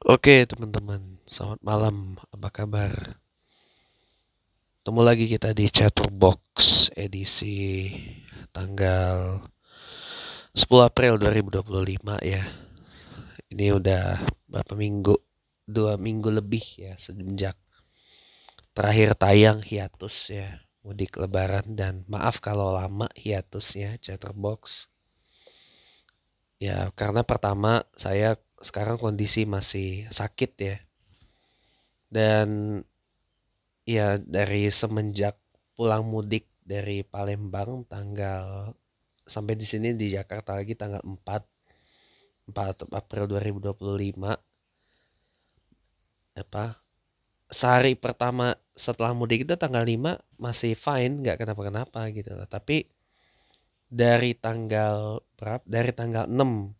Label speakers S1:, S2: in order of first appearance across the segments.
S1: Oke teman-teman, selamat malam, apa kabar? Ketemu lagi kita di Chatterbox edisi tanggal 10 April 2025 ya. Ini udah berapa minggu? 2 minggu lebih ya sejak terakhir tayang hiatus ya, mudik lebaran, dan maaf kalau lama hiatusnya Chatterbox. Ya karena pertama saya sekarang kondisi masih sakit ya. Dan ya dari semenjak pulang mudik dari Palembang tanggal sampai di sini di Jakarta lagi tanggal 4 April 2025, apa sehari pertama setelah mudik itu tanggal 5 masih fine, nggak kenapa-kenapa gitu loh. Tapi dari tanggal berapa? Dari tanggal 6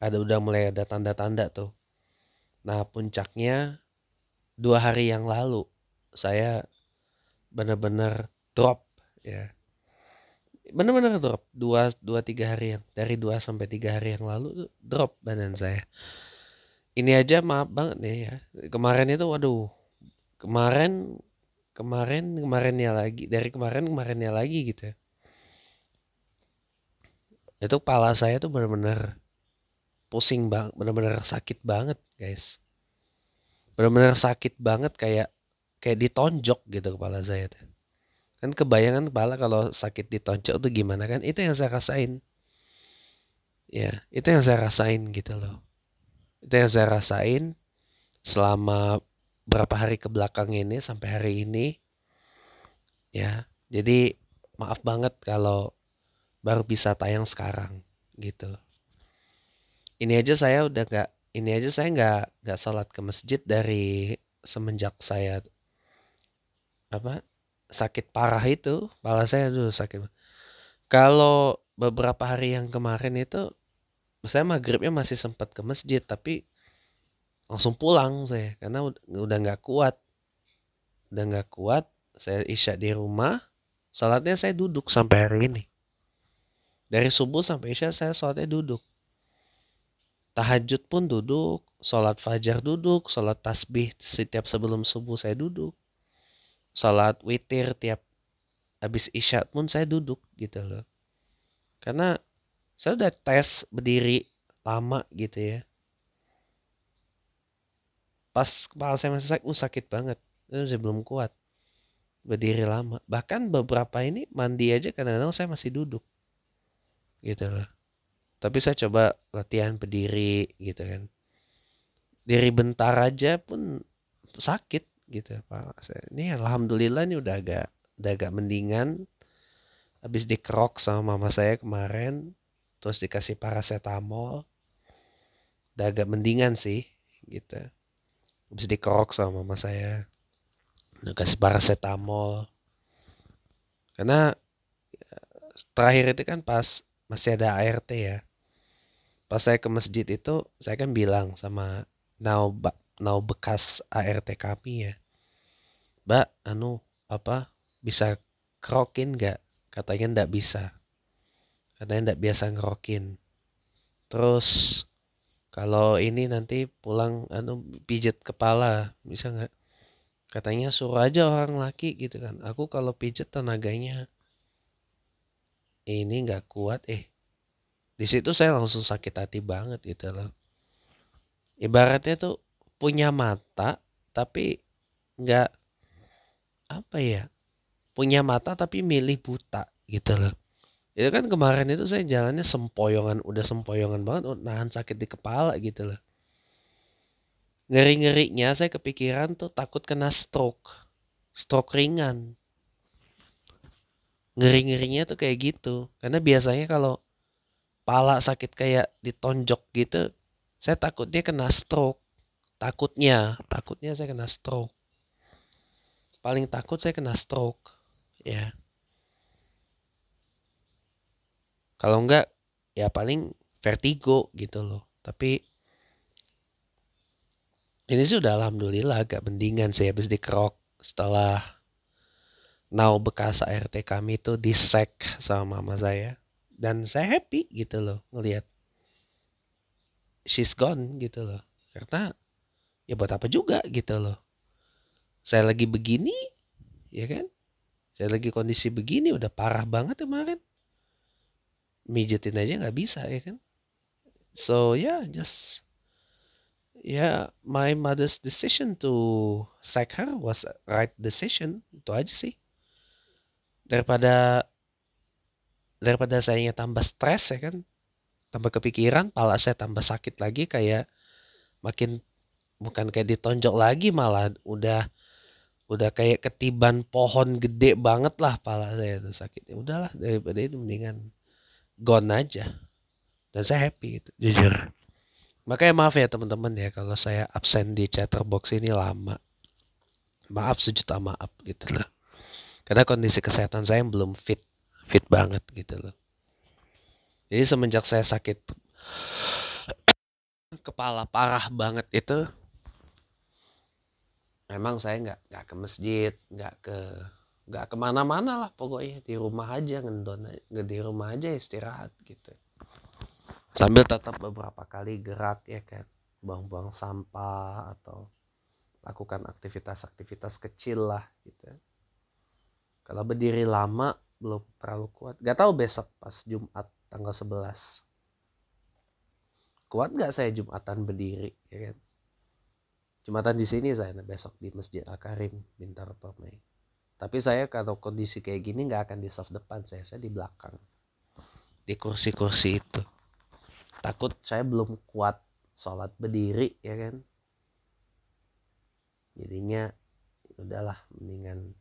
S1: udah mulai ada tanda-tanda tuh. Nah, puncaknya 2 hari yang lalu saya benar-benar drop ya. Bener-bener drop dua tiga hari yang dari 2 sampai 3 hari yang lalu tuh drop badan saya. Ini aja maaf banget nih ya. Kemarin itu waduh, kemarin kemarinnya lagi, dari kemarinnya lagi gitu ya. Itu kepala saya tuh bener-bener pusing banget, bener-bener sakit banget, guys. Bener-bener sakit banget, kayak kayak ditonjok gitu kepala saya tuh. Kan kebayangan kepala kalau sakit ditonjok tuh gimana kan? Itu yang saya rasain. Ya, itu yang saya rasain gitu loh. Itu yang saya rasain selama berapa hari ke belakang ini sampai hari ini ya. Jadi maaf banget kalau baru bisa tayang sekarang gitu. Ini aja saya udah nggak, ini aja saya nggak salat ke masjid dari semenjak saya apa sakit parah itu. Kepala saya dulu sakit. Kalau beberapa hari yang kemarin itu saya maghribnya masih sempat ke masjid, tapi langsung pulang saya karena udah nggak kuat, saya isya di rumah. Salatnya saya duduk sampai hari ini. Dari subuh sampai isya saya salatnya duduk. Tahajud pun duduk, salat fajar duduk, salat tasbih setiap sebelum subuh saya duduk. Salat witir tiap habis isya pun saya duduk gitu loh. Karena saya udah tes berdiri lama gitu ya. Pas kepala saya masih sakit, sakit banget. Itu saya belum kuat berdiri lama. Bahkan beberapa ini mandi aja kadang-kadang saya masih duduk gitu loh. Tapi saya coba latihan berdiri gitu kan. Diri bentar aja pun sakit gitu Pak. Ini alhamdulillah nih udah agak mendingan. Habis dikerok sama mama saya kemarin, terus dikasih paracetamol, udah agak mendingan sih gitu. Habis dikerok sama mama saya, udah kasih paracetamol. Karena terakhir itu kan pas masih ada ART ya. Pas saya ke masjid itu, saya kan bilang sama nau bekas ART kami ya, Mbak, apa bisa kerokin nggak? Katanya nggak bisa. Katanya nggak biasa ngerokin. Terus kalau ini nanti pulang pijet kepala, bisa nggak? Katanya suruh aja orang laki gitu kan. Aku kalau pijet tenaganya ini nggak kuat. Di situ saya langsung sakit hati banget gitu loh. Ibaratnya tuh punya mata tapi nggak, apa ya? Punya mata tapi milih buta gitu loh. Itu kan kemarin itu saya jalannya sempoyongan, udah sempoyongan banget, nahan sakit di kepala gitu loh. Ngeri-ngerinya saya kepikiran tuh takut kena stroke. Stroke ringan. Ngeri-ngerinya tuh kayak gitu. Karena biasanya kalau pala sakit kayak ditonjok gitu, saya takutnya kena stroke. Takutnya saya kena stroke. Paling takut saya kena stroke. Ya, kalau enggak ya paling vertigo gitu loh. Tapi ini sih udah alhamdulillah agak mendingan sih habis dikerok setelah bekas ART kami tuh disek sama mama saya. Dan saya happy gitu loh ngelihat she's gone gitu loh. Karena Ya buat apa juga gitu loh. Saya lagi begini, ya kan? Saya lagi kondisi begini, udah parah banget kemarin. Mijetin aja nggak bisa, ya kan? So yeah, just yeah, my mother's decision to sack her was a right decision. Itu aja sih. Daripada daripada saya tambah stres ya kan, tambah kepikiran, pala saya tambah sakit lagi, kayak makin bukan kayak ditonjok lagi, malah udah kayak ketiban pohon gede banget lah pala saya tuh sakitnya. Udahlah, daripada itu mendingan gone aja. Dan saya happy gitu, jujur. Makanya maaf ya teman-teman ya kalau saya absen di Chatterbox ini lama. Maaf, sejuta maaf gitu loh. Karena kondisi kesehatan saya belum fit banget gitu loh. Jadi semenjak saya sakit kepala parah banget itu, memang saya nggak ke masjid, nggak kemana-mana lah, pokoknya di rumah aja ngendon, nggak di rumah aja istirahat gitu. Sambil tetap beberapa kali gerak ya kan, buang-buang sampah atau lakukan aktivitas-aktivitas kecil lah gitu. Kalau berdiri lama belum terlalu kuat. Gak tahu besok pas Jumat tanggal 11. Kuat gak saya Jumatan berdiri ya kan? Jumatan di sini saya besok di Masjid Al-Karim Bintaro Permai. Tapi saya kalau kondisi kayak gini nggak akan di saf depan, saya di belakang, di kursi-kursi itu. Takut saya belum kuat sholat berdiri ya kan. Jadinya udahlah, mendingan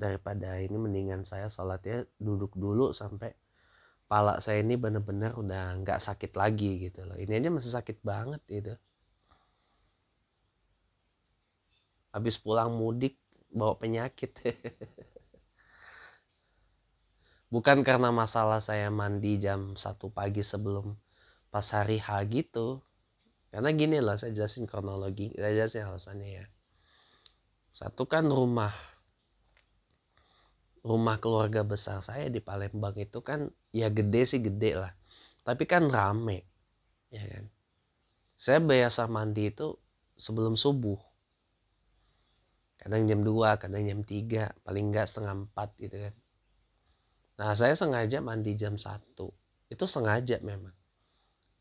S1: daripada ini mendingan saya sholatnya duduk dulu sampai pala saya ini bener-bener udah nggak sakit lagi gitu loh. Ini aja masih sakit banget gitu. Habis pulang mudik bawa penyakit. Bukan karena masalah saya mandi jam 1 pagi sebelum pas hari H gitu. Karena gini lah, saya jelasin kronologi, saya jelasin alasannya ya. Satu kan rumah keluarga besar saya di Palembang itu kan ya gede sih, gede lah. Tapi kan rame, ya kan. Saya biasa mandi itu sebelum subuh. Kadang jam 2, kadang jam 3, paling enggak setengah 4 gitu kan. Nah, saya sengaja mandi jam 1. Itu sengaja memang.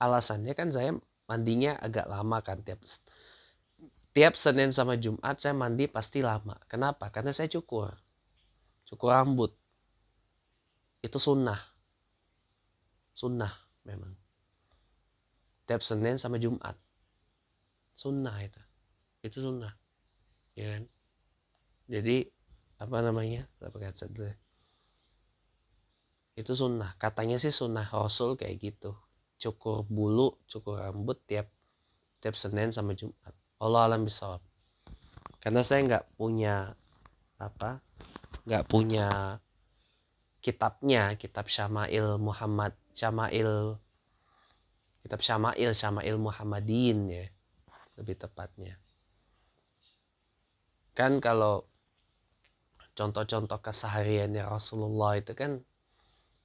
S1: Alasannya kan saya mandinya agak lama kan, tiap Senin sama Jumat saya mandi pasti lama. Kenapa? Karena saya cukur rambut. Itu sunnah memang. Tiap Senin sama Jumat, sunnah itu sunnah, ya kan. Jadi apa namanya, itu sunnah, katanya sih sunnah Rasul kayak gitu, cukur bulu, cukur rambut tiap Senin sama Jumat. Allah alam bisawab. Karena saya nggak punya nggak punya kitabnya, kitab Syama'il Muhammad, kitab Syama'il Muhammadin ya, lebih tepatnya. Kan kalau contoh-contoh kesehariannya Rasulullah itu kan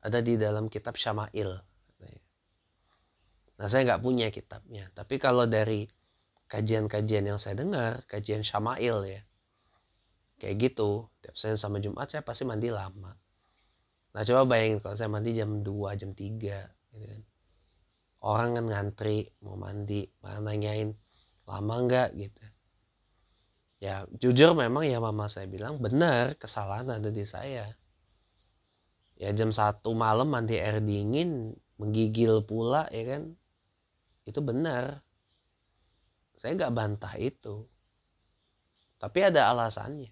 S1: ada di dalam kitab Syama'il. Nah, saya nggak punya kitabnya. Tapi kalau dari kajian-kajian yang saya dengar, kajian Syama'il ya, kayak gitu, tiap Senin sama Jumat saya pasti mandi lama. Nah, coba bayangin kalau saya mandi jam 2, jam 3 gitu kan. Orang kan ngantri mau mandi, mana nanyain lama nggak gitu. Ya jujur memang ya mama saya bilang benar, kesalahan ada di saya. Ya jam 1 malam mandi air dingin, menggigil pula ya kan. Itu benar. Saya nggak bantah itu. Tapi ada alasannya.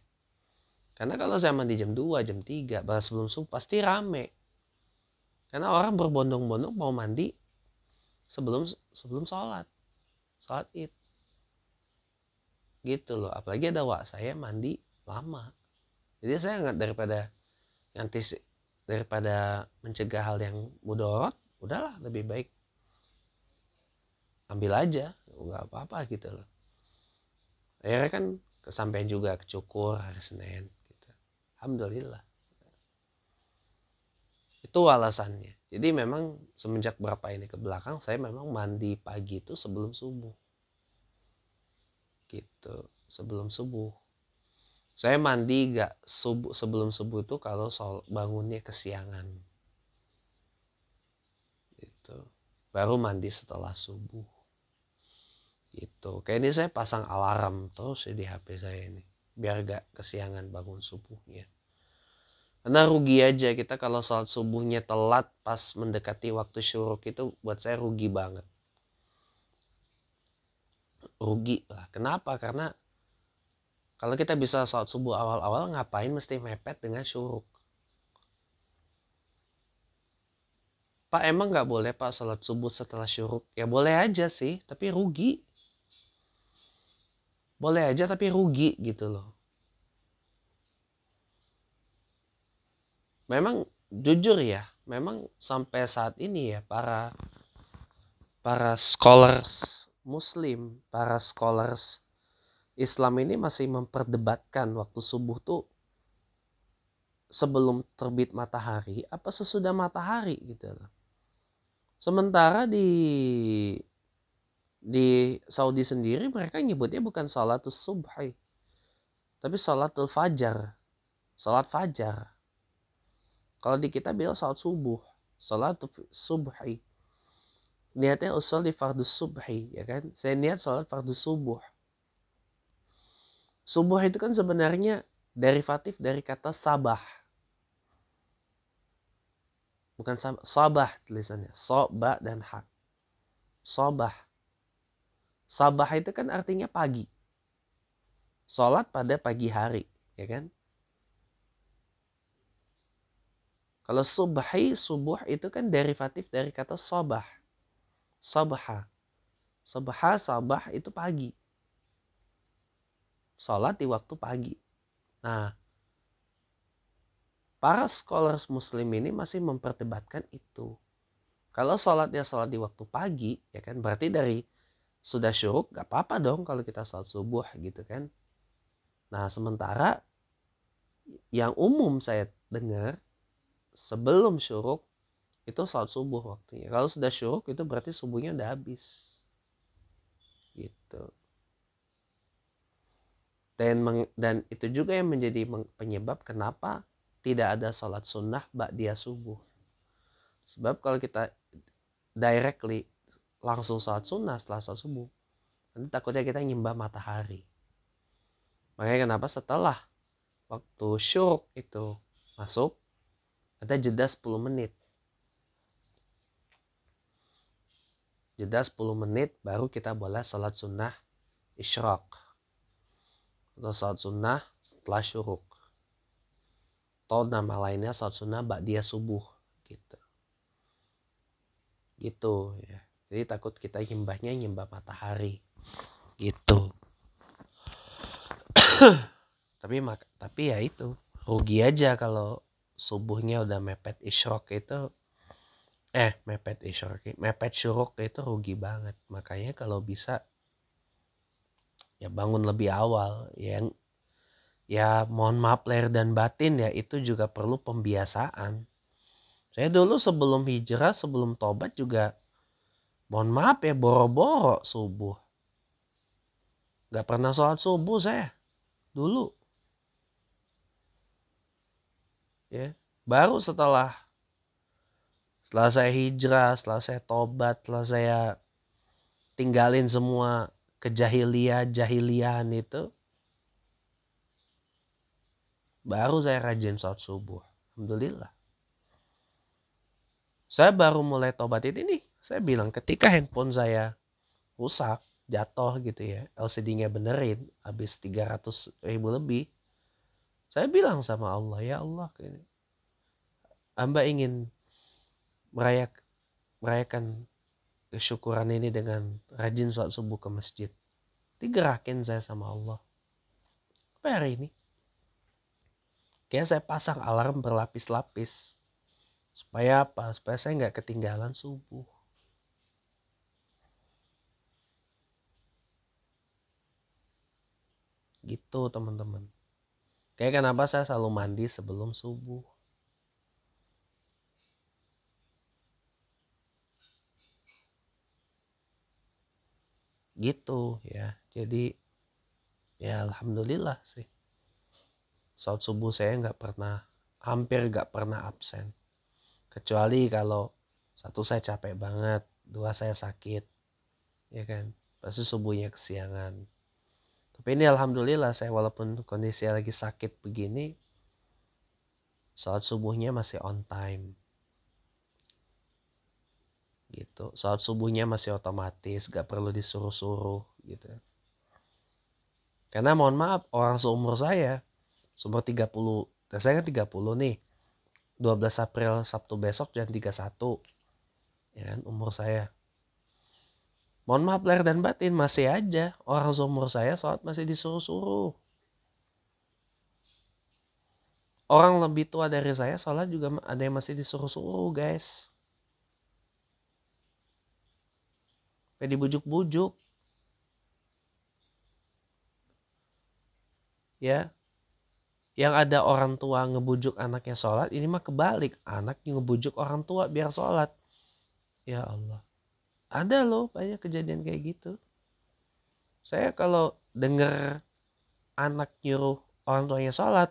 S1: Karena kalau saya mandi jam 2, jam 3, bahas sebelum subuh pasti rame. Karena orang berbondong-bondong mau mandi sebelum sholat id. Gitu loh. Apalagi ada wak saya mandi lama. Jadi saya nggak, daripada mencegah hal yang mudorot, udahlah lebih baik ambil aja, nggak apa-apa gitu loh. Akhirnya kan kesampaian juga, kecukur hari Senin gitu. Alhamdulillah. Itu alasannya. Jadi memang semenjak berapa ini ke belakang saya memang mandi pagi itu sebelum subuh. gitu sebelum subuh. Saya mandi gak sebelum subuh itu kalau bangunnya kesiangan gitu. Baru mandi setelah subuh gitu. Kayak ini saya pasang alarm terus di HP saya ini biar gak kesiangan bangun subuhnya. Karena rugi aja kita kalau sholat subuhnya telat pas mendekati waktu syuruk itu buat saya rugi banget. Rugi lah. Kenapa? Karena kalau kita bisa sholat subuh awal-awal ngapain mesti mepet dengan syuruk? Pak emang nggak boleh Pak sholat subuh setelah syuruk? Ya boleh aja sih, tapi rugi. Boleh aja tapi rugi gitu loh. Memang jujur ya, memang sampai saat ini ya para scholars Muslim, para scholars Islam ini masih memperdebatkan waktu subuh tuh sebelum terbit matahari apa sesudah matahari gitu loh. Sementara di Saudi sendiri mereka nyebutnya bukan salatus subhi, tapi salatul fajar, salat fajar. Kalau di kita bilang salat subuh, salatul subhi. Niatnya usul di fardhu subhi, ya kan? Saya niat salat fardhu subuh. Subuh itu kan sebenarnya derivatif dari kata sabah. Bukan sabah tulisannya, soba dan hak. Sobah. Sabah itu kan artinya pagi. Salat pada pagi hari, ya kan? Kalau subuh itu kan derivatif dari kata sabah. Sabah. Sabah itu pagi. Salat di waktu pagi. Nah, para scholars muslim ini masih memperdebatkan itu. Kalau salatnya salat di waktu pagi, ya kan berarti dari sudah syuruk gak apa-apa dong kalau kita salat subuh gitu kan. Nah, sementara yang umum saya dengar sebelum syuruk itu salat subuh waktunya. Kalau sudah syuruk itu berarti subuhnya udah habis. Gitu. Dan itu juga yang menjadi penyebab kenapa tidak ada salat sunnah ba'diyah subuh. Sebab kalau kita directly langsung salat sunnah setelah salat subuh, nanti takutnya kita nyembah matahari. Makanya kenapa setelah waktu syuruk itu masuk, ada jeda 10 menit. Jeda 10 menit baru kita boleh salat sunnah isyraq. Atau salat sunnah setelah syuruk. Atau nama lainnya salat sunnah ba'diyah subuh. Gitu. Gitu ya. Jadi takut kita nyembah matahari. Gitu. tapi ya itu. Rugi aja kalau subuhnya udah mepet isyraq itu. Mepet syuruk itu rugi banget. Makanya kalau bisa ya bangun lebih awal. Ya mohon maaf lahir dan batin ya itu juga perlu pembiasaan. Saya dulu sebelum hijrah, sebelum tobat juga mohon maaf ya boro-boro subuh. Gak pernah sholat subuh saya dulu. Ya, baru setelah saya hijrah, setelah saya tobat, setelah saya tinggalin semua jahiliyahan itu, baru saya rajin sholat subuh. Alhamdulillah. Saya baru mulai tobat ini, saya bilang ketika handphone saya rusak, jatuh gitu ya, LCD-nya benerin, habis 300.000 lebih. Saya bilang sama Allah, ya Allah, hamba ingin merayakan kesyukuran ini dengan rajin sholat subuh ke masjid. Digerakin saya sama Allah. Apa hari ini? Kayak saya pasang alarm berlapis-lapis. Supaya apa? Supaya saya nggak ketinggalan subuh. Gitu teman-teman. Kayak kenapa saya selalu mandi sebelum subuh. Gitu ya. Jadi Ya alhamdulillah sih. Salat subuh saya hampir nggak pernah absen. Kecuali kalau satu saya capek banget, dua saya sakit, ya kan. Pasti subuhnya kesiangan. Tapi ini alhamdulillah saya walaupun kondisi lagi sakit begini, salat subuhnya masih on time. Gitu. Salat subuhnya masih otomatis, gak perlu disuruh-suruh gitu. Karena mohon maaf, orang seumur saya, seumur 30, saya kan 30 nih. 12 April Sabtu besok jam 31. Ya kan, umur saya. Mohon maaf lahir dan batin, masih aja orang seumur saya sholat masih disuruh-suruh. Orang lebih tua dari saya sholat juga ada yang masih disuruh-suruh, guys. Kayak dibujuk-bujuk. Ya, yang ada orang tua ngebujuk anaknya sholat, ini mah kebalik. Anak ngebujuk orang tua biar sholat. Ya Allah. Ada loh banyak kejadian kayak gitu. Saya kalau denger anak nyuruh orang tuanya sholat,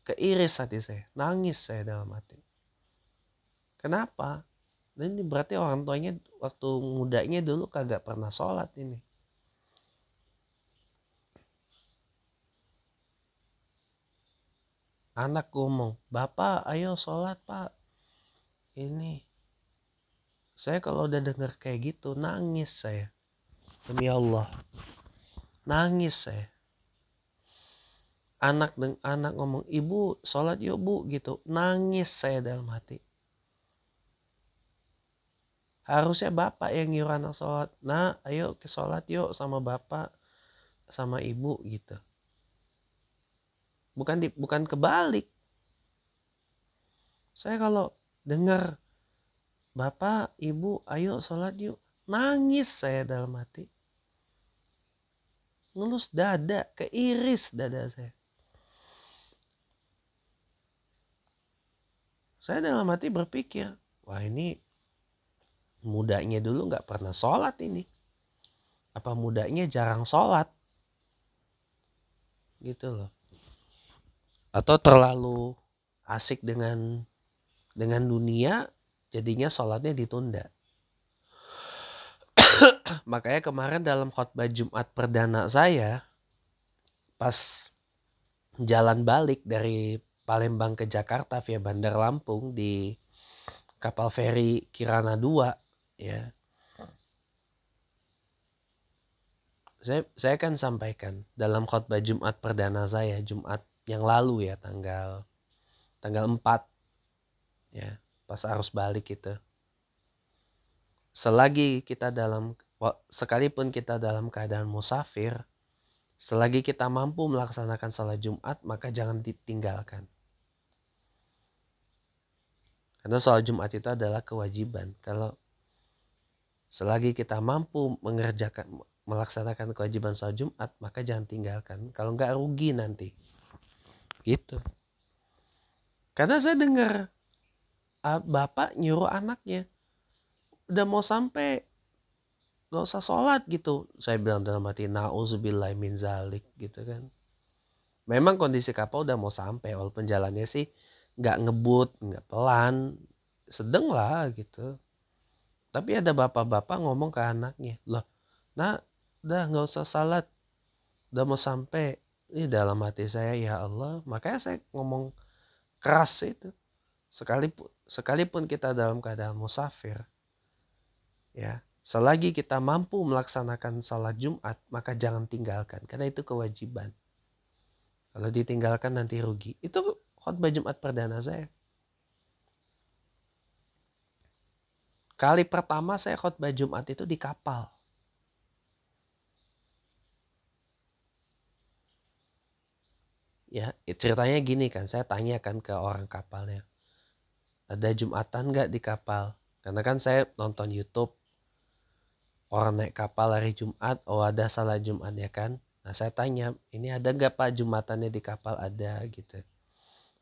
S1: keiris hati saya. Nangis saya dalam hati. Kenapa? Dan ini berarti orang tuanya waktu mudanya dulu kagak pernah sholat ini. Anak ngomong, "Bapak ayo sholat pak." Ini. Saya kalau udah denger kayak gitu, nangis saya. Demi Allah. Nangis saya. Anak ngomong, "Ibu sholat yuk bu." Gitu. Nangis saya dalam hati. Harusnya bapak yang nyuruh anak sholat. Nah ayo ke sholat yuk sama bapak. Sama ibu gitu. Bukan kebalik. Saya kalau dengar bapak, ibu, ayo sholat yuk. Nangis saya dalam hati. Ngelus dada, keiris dada saya. Saya dalam hati berpikir, wah ini mudanya dulu gak pernah sholat ini. Apa mudanya jarang sholat? Gitu loh. Atau terlalu asik dengan dunia, jadinya sholatnya ditunda. Makanya kemarin dalam khotbah Jumat perdana saya, pas jalan balik dari Palembang ke Jakarta via Bandar Lampung di kapal feri Kirana 2, ya. Saya kan sampaikan dalam khotbah Jumat perdana saya, Jumat yang lalu ya, tanggal 4 ya, pas arus balik itu. Sekalipun kita dalam keadaan musafir, selagi kita mampu melaksanakan salat Jumat, maka jangan ditinggalkan. Karena salat Jumat itu adalah kewajiban. Kalau selagi kita mampu melaksanakan kewajiban salat Jumat, maka jangan tinggalkan. Kalau enggak rugi nanti. Gitu. Karena saya dengar bapak nyuruh anaknya, udah mau sampai, gak usah sholat gitu. Saya bilang dalam hati, na'udzubillahi min zalik gitu kan. Memang kondisi kapal udah mau sampai, walaupun jalannya sih gak ngebut, gak pelan, sedang lah gitu. Tapi ada bapak-bapak ngomong ke anaknya, loh, nah udah gak usah salat, udah mau sampai. Ini dalam hati saya, ya Allah, makanya saya ngomong keras itu. Sekalipun kita dalam keadaan musafir, ya, selagi kita mampu melaksanakan salat Jumat, maka jangan tinggalkan, karena itu kewajiban. Kalau ditinggalkan nanti rugi. Itu khotbah Jumat perdana saya. Kali pertama saya khotbah Jumat itu di kapal. Ya, ceritanya gini kan, saya tanyakan ke orang kapalnya, ada Jumatan gak di kapal? Karena kan saya nonton YouTube, orang naik kapal hari Jumat, oh ada salat Jumat ya kan. Nah saya tanya, ini ada gak pak Jumatannya di kapal? Ada gitu.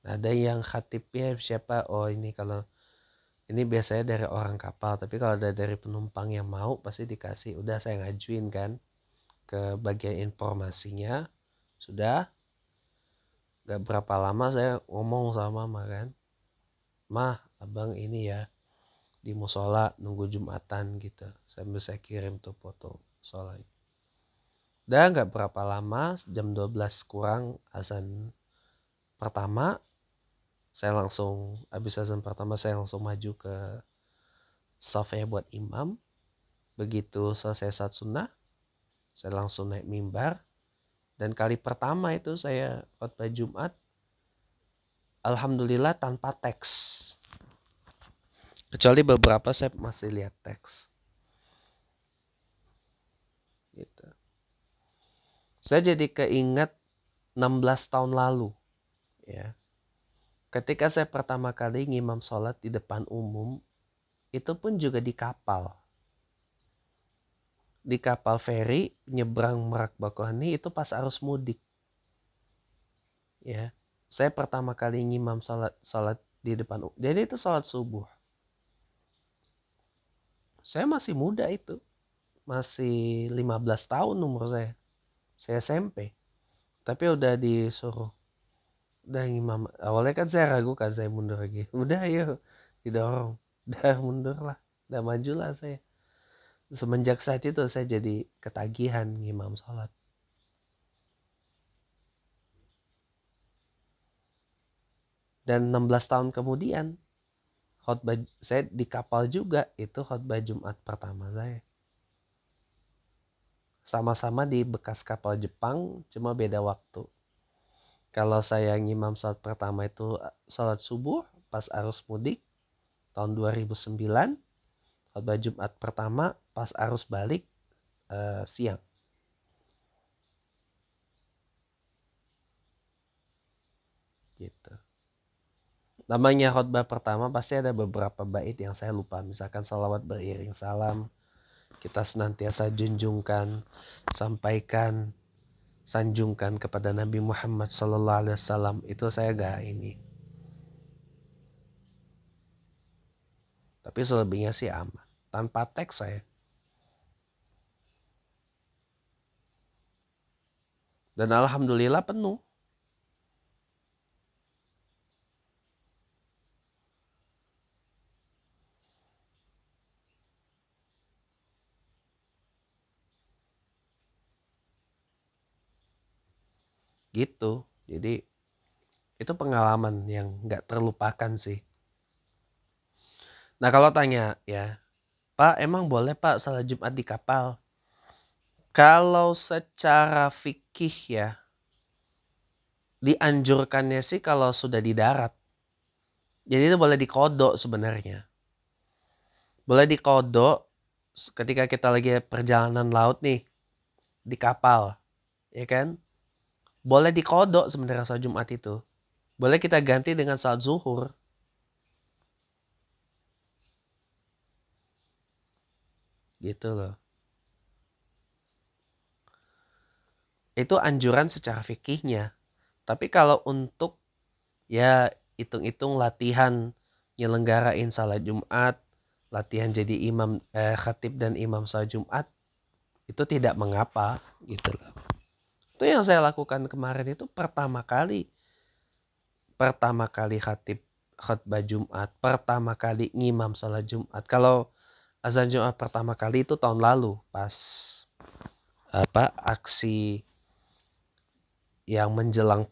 S1: Ada yang khatibnya siapa? Oh ini kalau ini biasanya dari orang kapal, tapi kalau ada dari penumpang yang mau pasti dikasih. Udah saya ngajuin kan. ke bagian informasinya. Sudah. Gak berapa lama saya ngomong sama mama kan. Mah, abang ini ya di musola nunggu Jumatan gitu. Sambil saya kirim tuh foto musolanya. Dan gak berapa lama, jam 12 kurang azan pertama, habis azan pertama saya langsung maju ke shafnya buat imam. Begitu selesai salat sunnah, saya langsung naik mimbar. Dan kali pertama itu saya khotbah Jumat, alhamdulillah tanpa teks. Kecuali beberapa saya masih lihat teks. Gitu. Saya jadi keinget 16 tahun lalu. Ya. Ketika saya pertama kali ngimam sholat di depan umum, itu pun juga di kapal. Di kapal feri nyebrang Merak Bakauheni itu pas arus mudik. Ya. Saya pertama kali ngimam sholat di depan umum. Jadi itu sholat subuh. Saya masih muda itu. Masih 15 tahun umur saya. Saya SMP. Tapi udah disuruh. Udah ngimam. Awalnya kan saya ragu kan saya mundur lagi. Udah ayo. Didorong. Udah mundur lah. Udah maju lah saya. Semenjak saat itu saya jadi ketagihan ngimam sholat. Dan 16 tahun kemudian. Khotbah saya di kapal juga. Itu khotbah Jumat pertama saya. Sama-sama di bekas kapal Jepang. Cuma beda waktu. Kalau saya ngimam sholat pertama itu sholat subuh pas arus mudik tahun 2009. Khotbah Jumat pertama pas arus balik siang. Gitu. Namanya khotbah pertama pasti ada beberapa bait yang saya lupa. Misalkan salawat beriring salam. Kita senantiasa junjungkan, sampaikan, sanjungkan kepada Nabi Muhammad SAW. Itu saya gak ini. Tapi selebihnya sih aman. Tanpa teks saya. Dan alhamdulillah penuh. Gitu. Jadi itu pengalaman yang gak terlupakan sih. Nah kalau tanya ya, Pak emang boleh Pak salat Jumat di kapal? Kalau secara fikih ya, dianjurkannya sih kalau sudah di darat. Jadi itu boleh dikodok sebenarnya. Boleh dikodok ketika kita lagi perjalanan laut nih, di kapal. Ya kan? Boleh dikodok sebenarnya salat Jumat itu. Boleh kita ganti dengan salat zuhur. Gitu loh. Itu anjuran secara fikihnya. Tapi kalau untuk ya hitung-hitung latihan nyelenggarain salat Jumat, latihan jadi imam khatib dan imam salat Jumat, itu tidak mengapa gitu loh. Itu yang saya lakukan kemarin itu pertama kali khatib khutbah Jumat, pertama kali ngimam salat Jumat. Kalau azan Jumat pertama kali itu tahun lalu pas aksi yang menjelang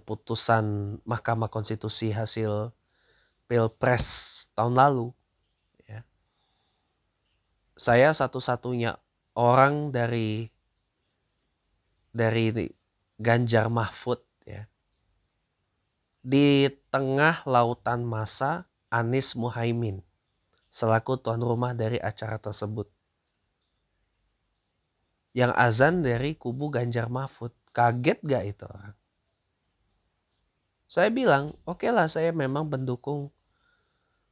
S1: putusan Mahkamah Konstitusi hasil Pilpres tahun lalu. Ya. Saya satu-satunya orang dari Ganjar Mahfud ya. Di tengah lautan massa Anies Muhaimin selaku tuan rumah dari acara tersebut. Yang azan dari kubu Ganjar Mahfud. Kaget gak itu orang? Saya bilang, oke lah saya memang pendukung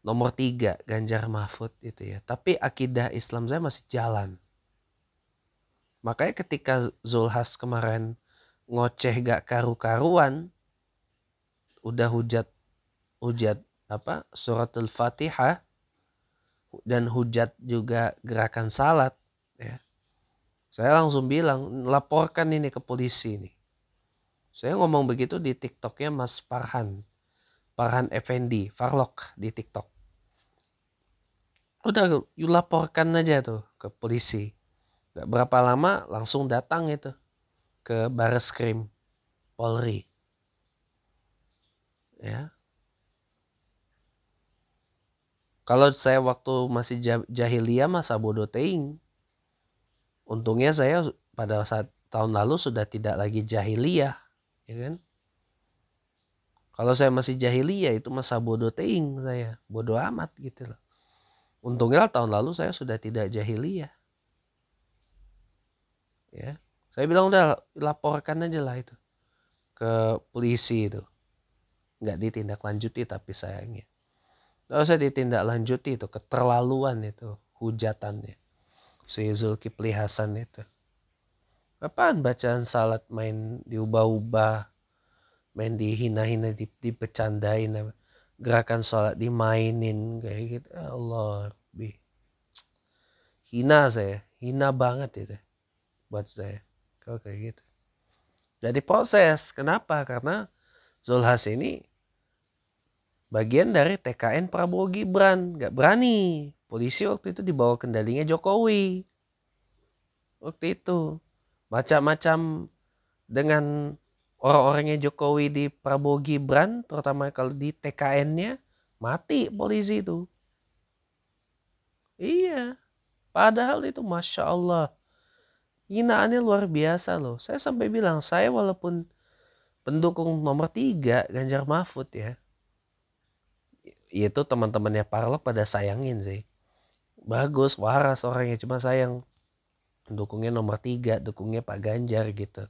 S1: nomor 3 Ganjar Mahfud itu ya. Tapi akidah Islam saya masih jalan. Makanya ketika Zulhas kemarin ngoceh gak karu-karuan, udah hujat suratul Fatihah dan hujat juga gerakan salat ya. Saya langsung bilang, laporkan ini ke polisi nih. Saya ngomong begitu di TikToknya Mas Farhan Effendi, Farlok di TikTok. Udah, you laporkan aja tuh ke polisi. Gak berapa lama langsung datang itu ke Bareskrim Polri. Ya. Kalau saya waktu masih jahiliyah masa bodoh teing. Untungnya saya pada saat tahun lalu sudah tidak lagi jahiliyah, ya kan? Kalau saya masih jahiliyah itu masa bodoh teing saya, bodoh amat gitu loh. Untungnya tahun lalu saya sudah tidak jahiliyah. Ya. Saya bilang udah laporkan aja lah itu ke polisi itu. Nggak ditindaklanjuti tapi sayangnya. Nggak usah ditindaklanjuti itu, keterlaluan itu hujatannya. Si Zulkifli Hasan itu. Apaan bacaan salat main diubah-ubah, main dihina-hina, dibecandain, gerakan sholat dimainin kayak gitu. Allah, hina saya, hina banget itu buat saya kalau kayak gitu. Jadi proses, kenapa? Karena Zulhas ini bagian dari TKN Prabowo Gibran, nggak berani. Polisi waktu itu dibawa kendalinya Jokowi. Waktu itu macam-macam dengan orang-orangnya Jokowi di Prabowo Gibran, terutama kalau di TKN-nya, mati polisi itu. Iya, padahal itu Masya Allah, hinaannya luar biasa loh. Saya sampai bilang, saya walaupun pendukung nomor 3 Ganjar Mahfud ya, itu teman-temannya Parlok pada sayangin sih. Bagus, waras orangnya, cuma sayang dukungnya nomor 3, dukungnya Pak Ganjar gitu.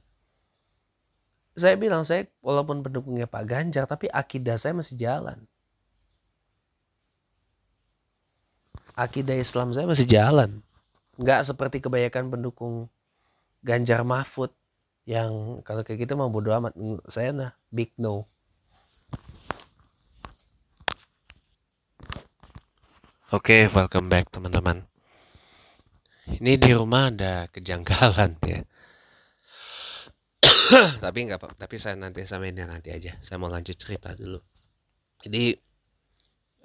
S1: Saya bilang, saya walaupun pendukungnya Pak Ganjar, tapi akidah saya masih jalan. Akidah Islam saya masih jalan. Nggak seperti kebanyakan pendukung Ganjar Mahfud yang kalau kayak gitu mah bodo amat. Saya big no. Oke, welcome back teman-teman. Ini di rumah ada kejanggalan ya. Tapi nggak apa, tapi saya nanti samainnya nanti aja. Saya mau lanjut cerita dulu. Jadi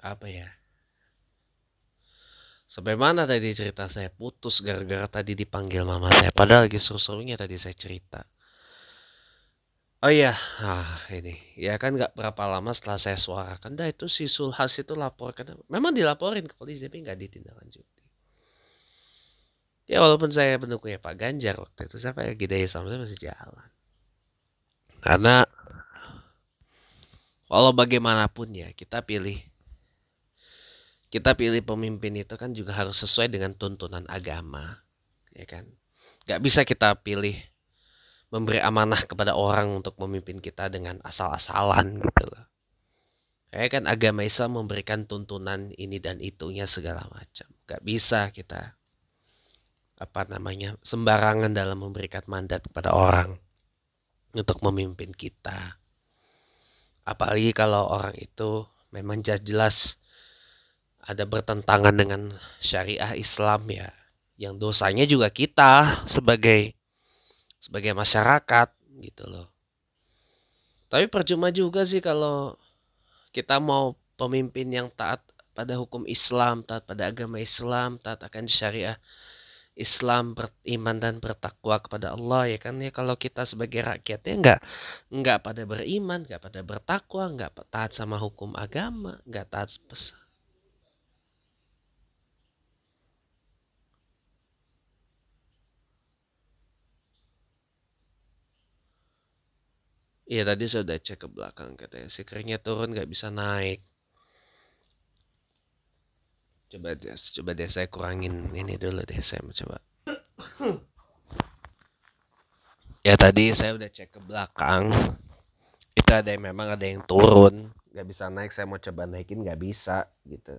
S1: apa ya? Sampai mana tadi cerita saya putus gara-gara tadi dipanggil mama saya. Padahal lagi seru-serunya tadi saya cerita. Oh iya, ini ya kan nggak berapa lama setelah saya suarakan, dah itu si Sulhas itu laporkan, memang dilaporin ke polisi tapi nggak ditindaklanjuti. Ya walaupun saya pendukungnya Pak Ganjar waktu itu, saya pakai Gidaya sama saya masih jalan. Karena walau bagaimanapun ya kita pilih pemimpin itu kan juga harus sesuai dengan tuntunan agama, ya kan? Gak bisa kita pilih memberi amanah kepada orang untuk memimpin kita dengan asal-asalan gitu loh. Kayak kan agama Islam memberikan tuntunan ini dan itunya segala macam. Gak bisa kita sembarangan dalam memberikan mandat kepada orang untuk memimpin kita. Apalagi kalau orang itu memang jelas ada bertentangan dengan syariah Islam ya. Yang dosanya juga kita sebagai masyarakat gitu loh. Tapi percuma juga sih kalau kita mau pemimpin yang taat pada hukum Islam, taat pada agama Islam, taat akan syariah Islam, beriman dan bertakwa kepada Allah ya kan ya. Kalau kita sebagai rakyatnya nggak pada beriman, nggak pada bertakwa, nggak taat sama hukum agama, nggak taat Iya tadi saya udah cek ke belakang katanya sikirnya turun nggak bisa naik. Coba deh saya kurangin ini dulu deh, saya mau coba. Ya tadi saya udah cek ke belakang. Itu ada yang memang ada yang turun, nggak bisa naik. Saya mau coba naikin nggak bisa gitu.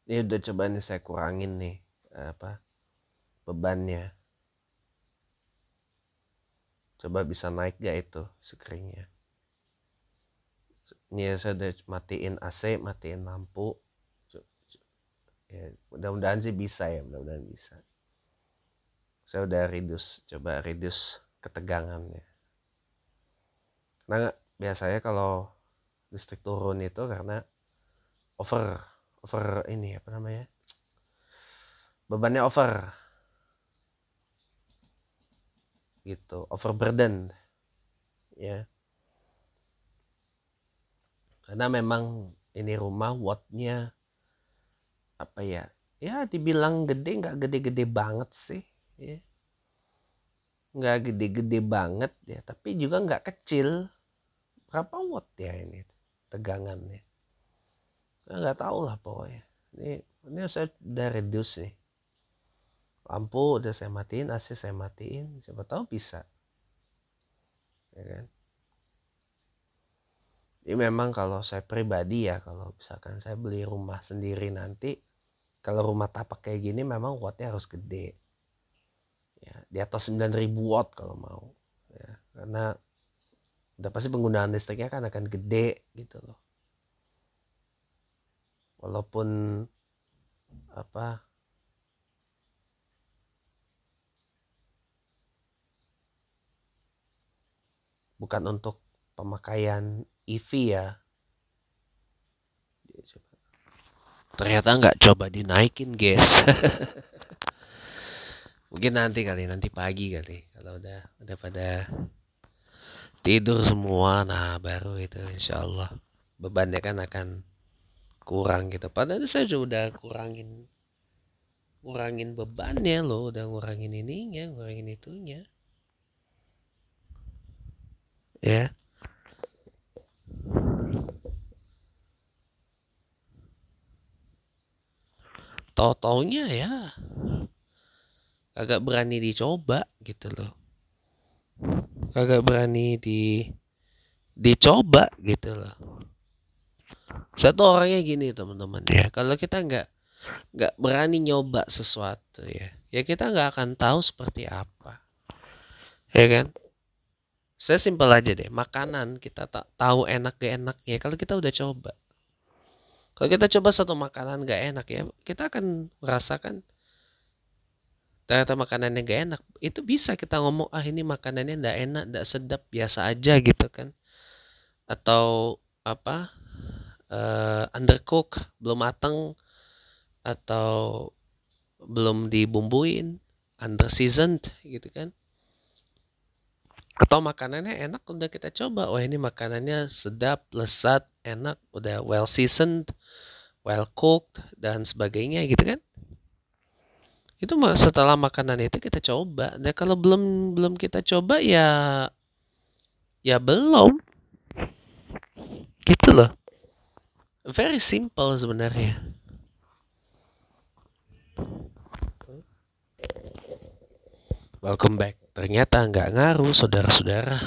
S1: Ini udah coba nih saya kurangin nih bebannya. Coba bisa naik gak itu screennya. Ini saya udah matiin AC, matiin lampu. Ya, mudah-mudahan sih bisa ya, mudah-mudahan bisa. Saya udah coba reduce ketegangannya. Karena biasanya kalau listrik turun itu karena over ini apa namanya? Bebannya over gitu, overburden ya. Karena memang ini rumah wattnya apa ya? Ya dibilang gede, nggak gede-gede banget sih, ya. Nggak gede-gede banget ya, tapi juga nggak kecil. Berapa watt ya ini tegangannya? Saya nggak tahu lah pokoknya. Ini saya udah reduce nih. Lampu udah saya matiin, AC saya matiin. Siapa tahu bisa, ya kan? Ini memang kalau saya pribadi ya, kalau misalkan saya beli rumah sendiri nanti, kalau rumah tapak kayak gini memang wattnya harus gede. Ya, di atas 9.000 watt kalau mau. Ya, karena udah pasti penggunaan listriknya kan akan gede gitu loh. Walaupun apa bukan untuk pemakaian EV ya. Ternyata nggak coba dinaikin, guys. Mungkin nanti pagi kali, kalau udah pada tidur semua, nah baru itu insya Allah bebannya kan akan kurang gitu. Padahal saya udah kurangin bebannya loh, udah ngurangin ininya, ngurangin itunya, ya. Tau-taunya ya kagak berani dicoba gitu loh, kagak berani dicoba gitu loh. Satu orangnya gini teman-teman ya, kalau kita nggak berani nyoba sesuatu ya kita nggak akan tahu seperti apa, ya kan? Saya simpel aja deh, makanan kita tak tahu enak gak enaknya kalau kita udah coba. Kalau kita coba satu makanan gak enak ya, kita akan merasakan ternyata makanannya gak enak. Itu bisa kita ngomong, ah ini makanannya gak enak, gak sedap, biasa aja gitu kan. Atau apa, undercook, belum matang, atau belum dibumbuin, under seasoned gitu kan. Atau makanannya enak udah kita coba, wah ini makanannya sedap, lezat, enak, udah well seasoned, well cooked dan sebagainya gitu kan. Itu setelah makanan itu kita coba. Dan kalau belum belum kita coba ya belum gitu loh. Very simple sebenarnya. Welcome back. Ternyata nggak ngaruh saudara-saudara.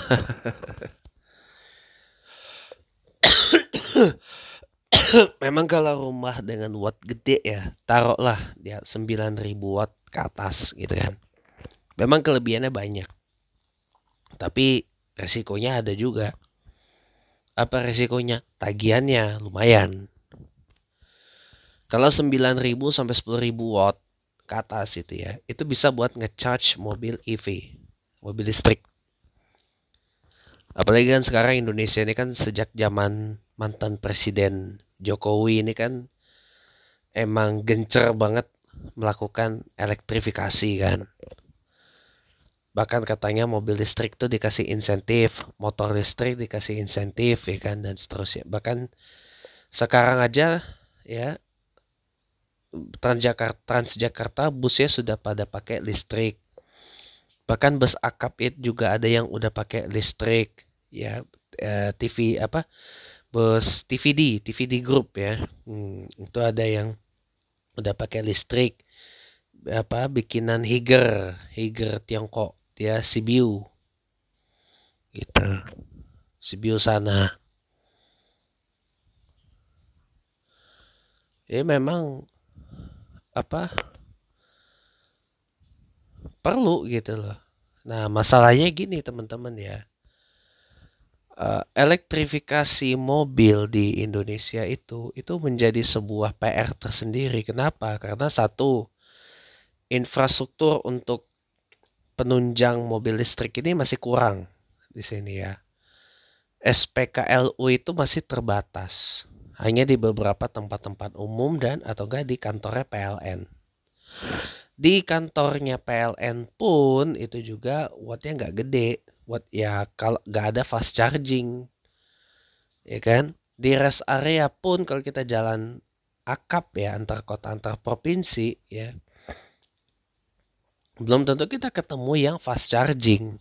S1: Memang kalau rumah dengan watt gede ya, taruhlah dia 9.000 watt ke atas gitu kan. Memang kelebihannya banyak. Tapi resikonya ada juga. Apa resikonya? Tagihannya lumayan. Kalau 9.000 sampai 10.000 watt ke atas itu ya, itu bisa buat ngecharge mobil EV, mobil listrik. Apalagi kan sekarang Indonesia ini kan sejak zaman mantan Presiden Jokowi ini kan emang gencer banget melakukan elektrifikasi kan. Bahkan katanya mobil listrik tuh dikasih insentif, motor listrik dikasih insentif ya kan, dan seterusnya. Bahkan sekarang aja ya Transjakarta busnya sudah pada pakai listrik. Bahkan bus akap itu juga ada yang udah pakai listrik ya. TV apa, bus TVD Group ya. Itu ada yang udah pakai listrik, apa bikinan Higer Tiongkok ya, Sibiu gitu, Sibiu sana. Ya memang apa perlu gitu loh. Nah masalahnya gini teman-teman ya, elektrifikasi mobil di Indonesia itu menjadi sebuah PR tersendiri. Kenapa? Karena satu, infrastruktur untuk penunjang mobil listrik ini masih kurang di sini ya. SPKLU itu masih terbatas, hanya di beberapa tempat-tempat umum dan atau enggak di kantornya PLN. Di kantornya PLN pun itu juga wattnya nggak gede, watt ya kalau nggak ada fast charging, ya kan? Di rest area pun kalau kita jalan akap ya antar kota antar provinsi ya, belum tentu kita ketemu yang fast charging.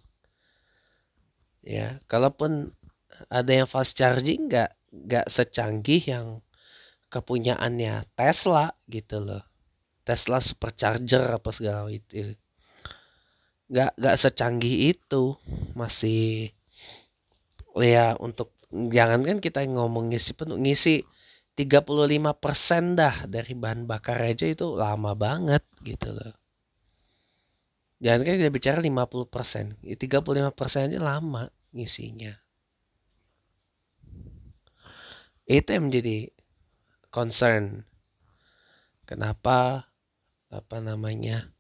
S1: Ya, kalaupun ada yang fast charging nggak secanggih yang kepunyaannya Tesla gitu loh. Tesla supercharger apa segala itu. Nggak secanggih itu. Masih ya untuk jangankan kita ngomong ngisi penuh, ngisi 35% dah dari bahan bakar aja itu lama banget gitu loh. Jangan kan kita bicara 50%, 35% aja lama ngisinya. Itu yang menjadi concern. Kenapa apa namanya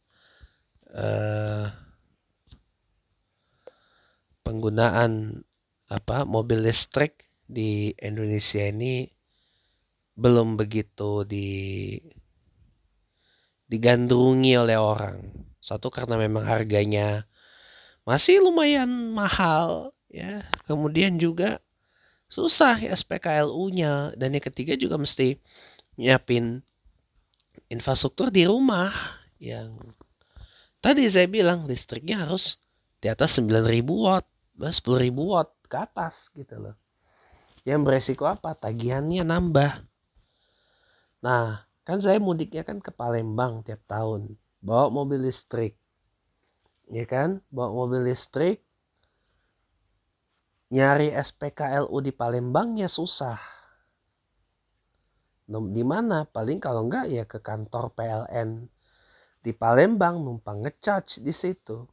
S1: penggunaan mobil listrik di Indonesia ini belum begitu digandrungi oleh orang. Satu karena memang harganya masih lumayan mahal ya. Kemudian juga susah SPKLU-nya dan yang ketiga juga mesti nyiapin infrastruktur di rumah yang tadi saya bilang listriknya harus di atas 9.000 watt, 10.000 watt ke atas gitu loh. Yang beresiko apa? Tagihannya nambah. Nah, kan saya mudiknya kan ke Palembang tiap tahun. Bawa mobil listrik. Ya kan? Bawa mobil listrik. Nyari SPKLU di Palembangnya susah. Di mana? Paling kalau enggak ya ke kantor PLN di Palembang numpang ngecharge di situ.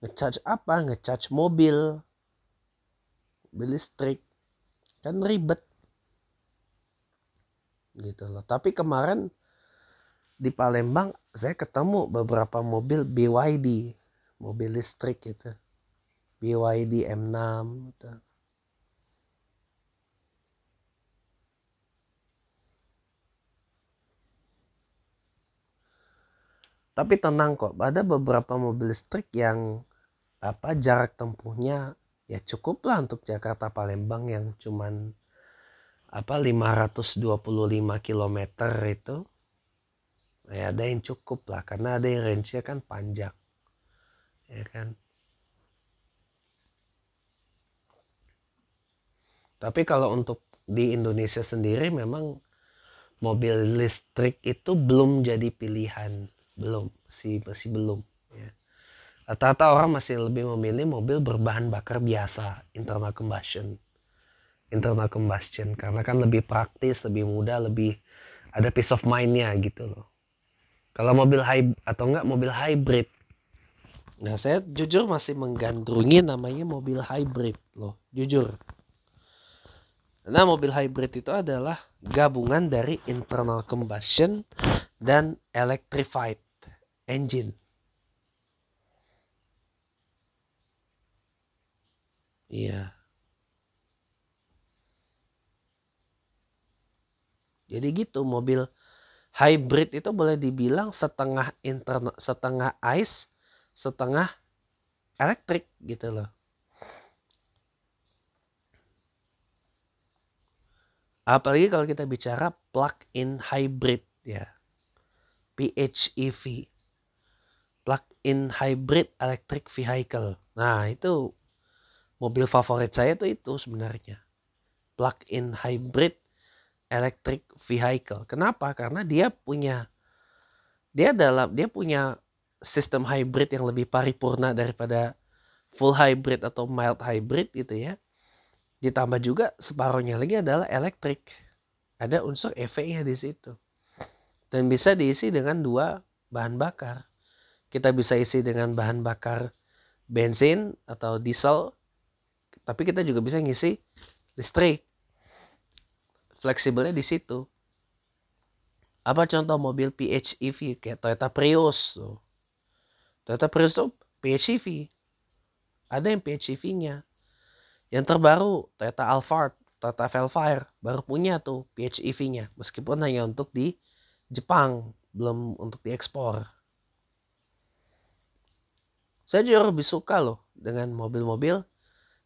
S1: Ngecharge apa? Ngecharge mobil listrik. Kan ribet. Gitu loh. Tapi kemarin di Palembang saya ketemu beberapa mobil BYD, mobil listrik gitu. BYD M6 gitu. Tapi tenang kok, ada beberapa mobil listrik yang jarak tempuhnya ya cukup lah untuk Jakarta Palembang yang cuman 525 km itu. Ya ada yang cukup lah karena ada yang range-nya kan panjang. Ya kan? Tapi kalau untuk di Indonesia sendiri memang mobil listrik itu belum jadi pilihan. Belum, masih belum. Ya. Rata-rata orang masih lebih memilih mobil berbahan bakar biasa, internal combustion. Internal combustion, karena kan lebih praktis, lebih mudah, lebih ada peace of mind-nya gitu loh. Kalau mobil hybrid atau enggak mobil hybrid. Nah, saya jujur masih menggandrungi namanya mobil hybrid loh, jujur. Nah, mobil hybrid itu adalah gabungan dari internal combustion dan electrified engine. Iya. Jadi gitu, mobil hybrid itu boleh dibilang setengah internal, setengah ICE, setengah elektrik gitu loh. Apalagi kalau kita bicara plug-in hybrid ya. PHEV. Plug-in hybrid electric vehicle. Nah, itu mobil favorit saya tuh itu sebenarnya. Plug-in hybrid electric vehicle. Kenapa? Karena dia punya sistem hybrid yang lebih paripurna daripada full hybrid atau mild hybrid gitu ya. Ditambah juga separuhnya lagi adalah elektrik. Ada unsur EV-nya di situ. Dan bisa diisi dengan dua bahan bakar. Kita bisa isi dengan bahan bakar bensin atau diesel Tapi kita juga bisa ngisi listrik. Fleksibelnya di situ. Apa contoh mobil PHEV kayak Toyota Prius tuh. Toyota Prius tuh PHEV. Ada yang PHEV-nya. Yang terbaru Toyota Alphard, Toyota Velfire baru punya tuh PHEV-nya. Meskipun hanya untuk di Jepang, belum untuk diekspor. Saya jujur lebih suka loh dengan mobil-mobil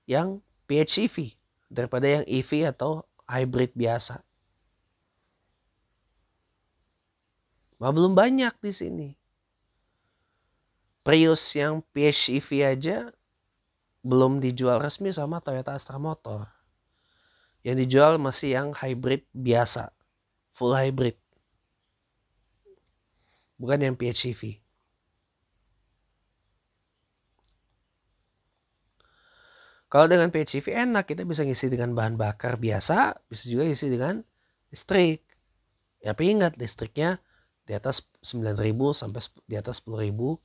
S1: yang PHEV daripada yang EV atau hybrid biasa. Belum banyak di sini. Prius yang PHEV aja belum dijual resmi sama Toyota Astra Motor. Yang dijual masih yang hybrid biasa, full hybrid. Bukan yang PHEV. Kalau dengan PHEV enak, kita bisa ngisi dengan bahan bakar biasa, bisa juga isi dengan listrik. Ya, tapi ingat listriknya di atas 9.000 sampai di atas 10.000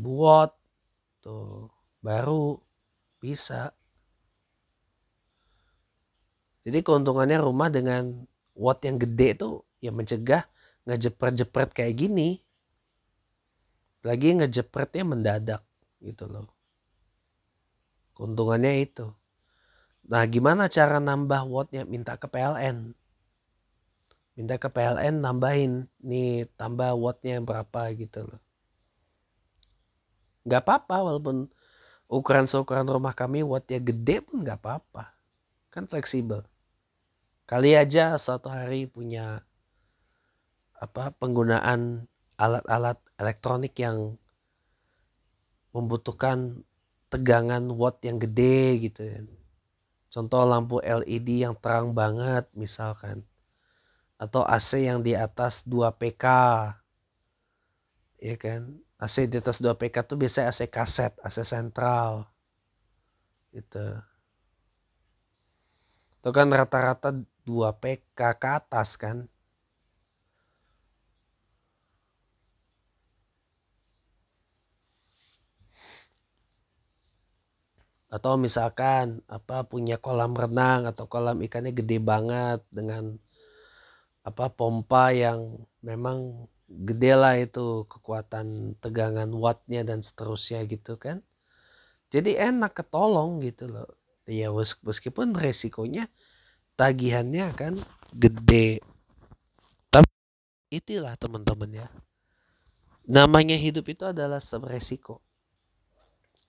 S1: watt. Tuh, baru bisa. Jadi keuntungannya rumah dengan watt yang gede tuh ya mencegah ngejepret-jepret kayak gini. Lagi ngejepretnya mendadak gitu loh. Keuntungannya itu. Nah, gimana cara nambah wattnya? Minta ke PLN. Minta ke PLN nambahin nih, tambah wattnya berapa gitu loh. Gak apa-apa walaupun ukuran seukuran rumah kami wattnya gede pun gak apa-apa. Kan fleksibel. Kali aja suatu hari punya penggunaan alat-alat elektronik yang membutuhkan tegangan watt yang gede gitu ya. Contoh lampu LED yang terang banget misalkan. Atau AC yang di atas 2 PK. Ya kan? AC di atas 2 PK tuh biasanya AC kaset, AC sentral. Gitu. Itu kan rata-rata 2 PK ke atas kan. Atau misalkan punya kolam renang atau kolam ikannya gede banget dengan pompa yang memang gede lah itu kekuatan tegangan wattnya dan seterusnya gitu kan. Jadi enak ketolong gitu loh. Ya meskipun resikonya tagihannya kan gede. Tapi itulah teman-teman ya. Namanya hidup itu adalah resiko.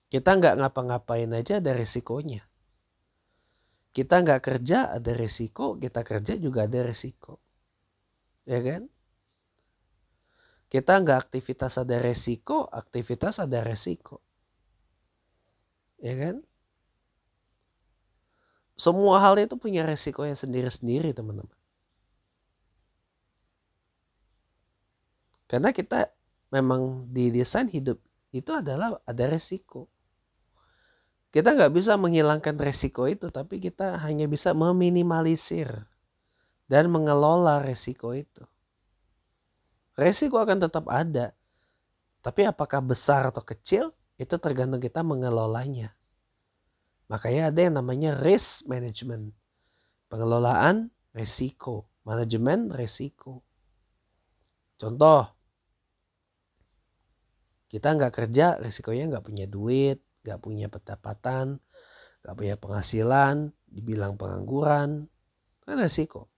S1: Kita nggak ngapa-ngapain aja ada resikonya. Kita nggak kerja ada resiko, kita kerja juga ada resiko. Ya kan? Kita nggak aktivitas ada resiko, aktivitas ada resiko. Ya kan? Semua hal itu punya resikonya sendiri-sendiri teman-teman. Karena kita memang didesain hidup itu adalah ada resiko. Kita nggak bisa menghilangkan resiko itu, tapi kita hanya bisa meminimalisir dan mengelola resiko itu. Resiko akan tetap ada, tapi apakah besar atau kecil itu tergantung kita mengelolanya. Makanya ada yang namanya risk management, pengelolaan resiko, manajemen resiko. Contoh, kita nggak kerja, resikonya nggak punya duit, nggak punya pendapatan, nggak punya penghasilan, dibilang pengangguran, kan resiko.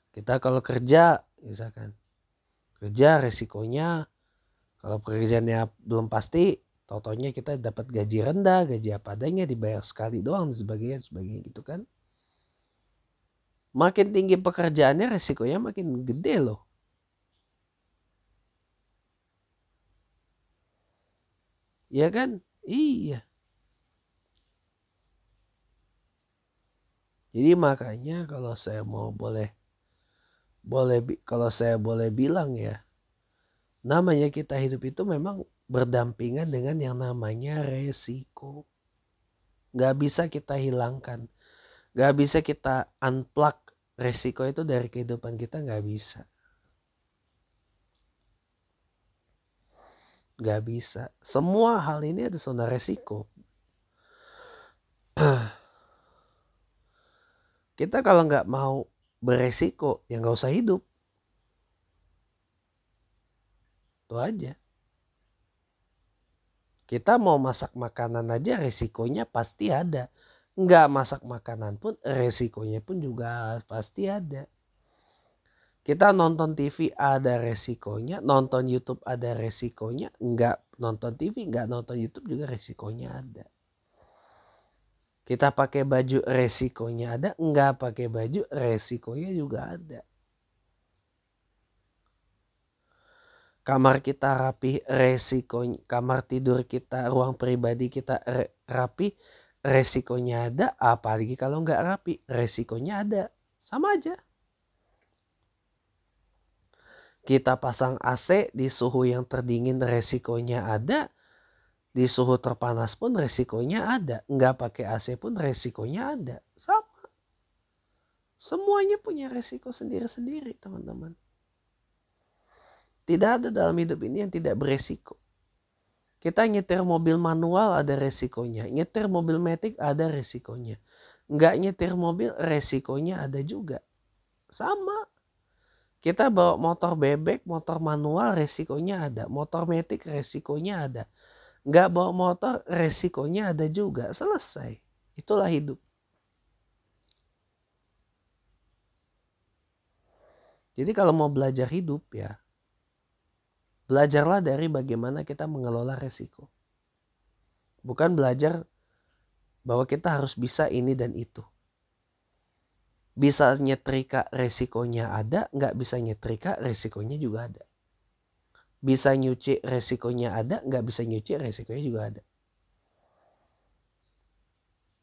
S1: Kita kalau kerja, misalkan kerja resikonya kalau pekerjaannya belum pasti, totonya kita dapat gaji rendah, gaji apa adanya, dibayar sekali doang dan sebagainya gitu kan. Makin tinggi pekerjaannya resikonya makin gede loh. Iya kan? Iya. Jadi makanya kalau saya kalau saya boleh bilang ya, namanya kita hidup itu memang berdampingan dengan yang namanya resiko. Gak bisa kita hilangkan. Gak bisa kita unplug resiko itu dari kehidupan kita, gak bisa. Gak bisa. Semua hal ini ada zona resiko. Kita kalau nggak mau beresiko, ya nggak usah hidup. Itu aja. Kita mau masak makanan aja resikonya pasti ada. Nggak masak makanan pun resikonya pun juga pasti ada. Kita nonton TV ada resikonya, nonton YouTube ada resikonya, nggak nonton TV, nggak nonton YouTube juga resikonya ada. Kita pakai baju resikonya ada, nggak pakai baju resikonya juga ada. Kamar kita rapi resikonya, kamar tidur kita, ruang pribadi kita rapi resikonya ada, apalagi kalau nggak rapi resikonya ada, sama aja. Kita pasang AC di suhu yang terdingin resikonya ada, di suhu terpanas pun resikonya ada, nggak pakai AC pun resikonya ada, sama. Semuanya punya resiko sendiri-sendiri teman-teman. Tidak ada dalam hidup ini yang tidak beresiko. Kita nyetir mobil manual ada resikonya. Nyetir mobil matic ada resikonya. Nggak nyetir mobil resikonya ada juga. Sama. Kita bawa motor bebek, motor manual resikonya ada. Motor matic resikonya ada. Nggak bawa motor resikonya ada juga. Selesai. Itulah hidup. Jadi kalau mau belajar hidup ya, belajarlah dari bagaimana kita mengelola resiko. Bukan belajar bahwa kita harus bisa ini dan itu. Bisa nyetrika resikonya ada, nggak bisa nyetrika resikonya juga ada. Bisa nyuci resikonya ada, nggak bisa nyuci resikonya juga ada.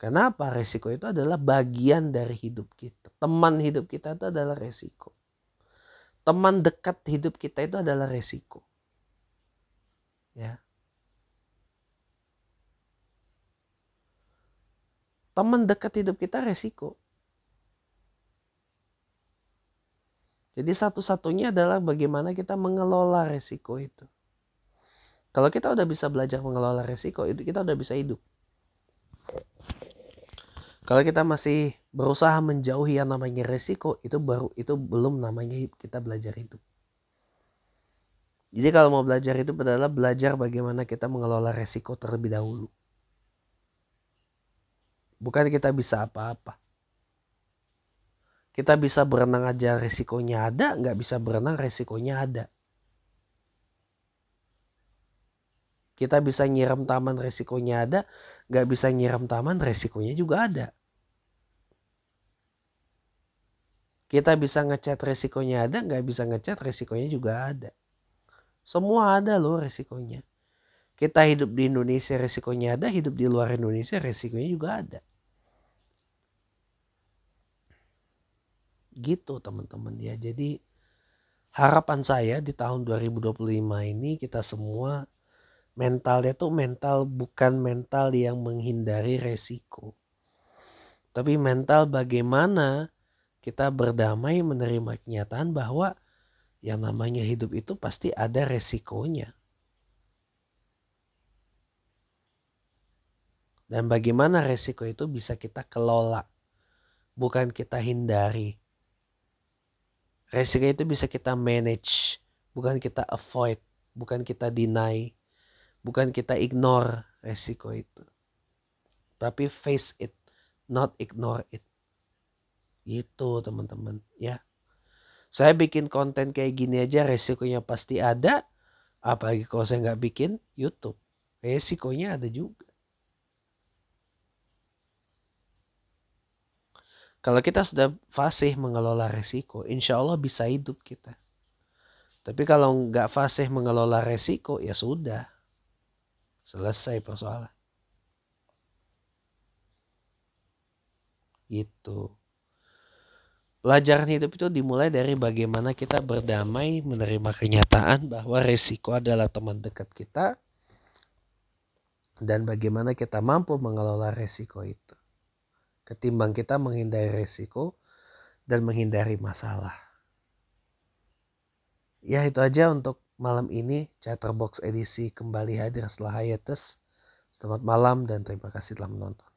S1: Kenapa? Resiko itu adalah bagian dari hidup kita. Teman hidup kita itu adalah resiko. Teman dekat hidup kita itu adalah resiko. Ya. Teman dekat hidup kita resiko. Jadi satu-satunya adalah bagaimana kita mengelola resiko itu. Kalau kita udah bisa belajar mengelola resiko, itu kita udah bisa hidup. Kalau kita masih berusaha menjauhi yang namanya resiko, itu belum namanya kita belajar hidup. Jadi kalau mau belajar hidup adalah belajar bagaimana kita mengelola resiko terlebih dahulu. Bukan kita bisa apa-apa. Kita bisa berenang aja resikonya ada, nggak bisa berenang resikonya ada. Kita bisa nyiram taman resikonya ada, nggak bisa nyiram taman resikonya juga ada. Kita bisa ngecat resikonya ada, nggak bisa ngecat resikonya juga ada. Semua ada loh resikonya. Kita hidup di Indonesia resikonya ada, hidup di luar Indonesia resikonya juga ada. Gitu teman-teman ya. Jadi harapan saya di tahun 2025 ini kita semua mentalnya tuh bukan mental yang menghindari resiko. Tapi mental bagaimana kita berdamai menerima kenyataan bahwa yang namanya hidup itu pasti ada resikonya. Dan bagaimana resiko itu bisa kita kelola, bukan kita hindari. Resiko itu bisa kita manage, bukan kita avoid, bukan kita deny, bukan kita ignore resiko itu. Tapi face it, not ignore it. Gitu teman-teman ya. Saya bikin konten kayak gini aja resikonya pasti ada. Apalagi kalau saya nggak bikin YouTube. Resikonya ada juga. Kalau kita sudah fasih mengelola resiko, insya Allah bisa hidup kita. Tapi kalau nggak fasih mengelola resiko, ya sudah. Selesai persoalan. Gitu. Pelajaran hidup itu dimulai dari bagaimana kita berdamai menerima kenyataan bahwa resiko adalah teman dekat kita. Dan bagaimana kita mampu mengelola resiko itu. Ketimbang kita menghindari resiko dan menghindari masalah. Ya itu aja untuk malam ini. Chatterbox edisi kembali hadir setelah hiatus. Selamat malam dan terima kasih telah menonton.